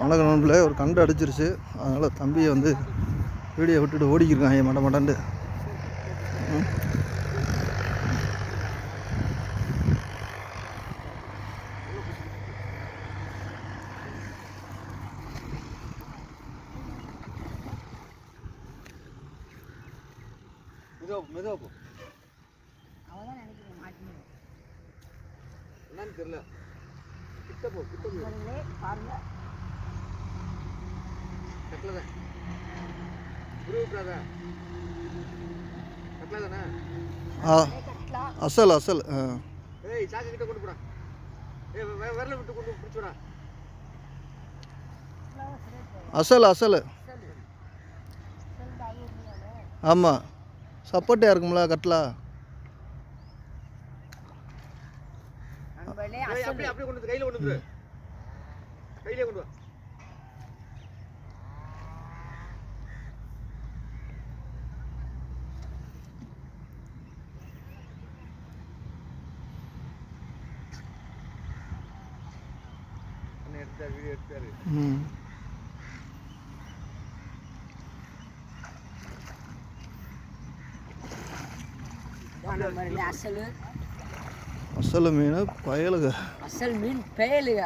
வணக்கம் நண்பர்களே, ஒரு கண்டு அடிச்சிருச்சு. அதனால் தம்பியை வந்து வீடியோ விட்டுட்டு ஓடிக்கிருக்காங்க மட்டன்ட்டு. மெதுவா அவதான் நினைக்கிறேன் மாட்டேன் என்னன்னு தெரியல. கிட்ட போ பாருங்க. கட்டலதான் கட்டலதானே அசல் அசல். ஏய் சாக்கு கிட்ட கொண்டு போடா. ஏய் விரல விட்டு கொண்டு பிடிச்சுடா. அசல் அசல். ஆமாம், சப்போர்ட்டாக இருக்கும்ல கட்டலா. அப்படியே கொண்டு வந்து கையில் கொண்டு வந்து கையிலே கொண்டு வா. எடுத்தாரு, வீடியோ எடுத்தாரு. அசல் மீன் பயலுக. அசல் மீன் பயலுக.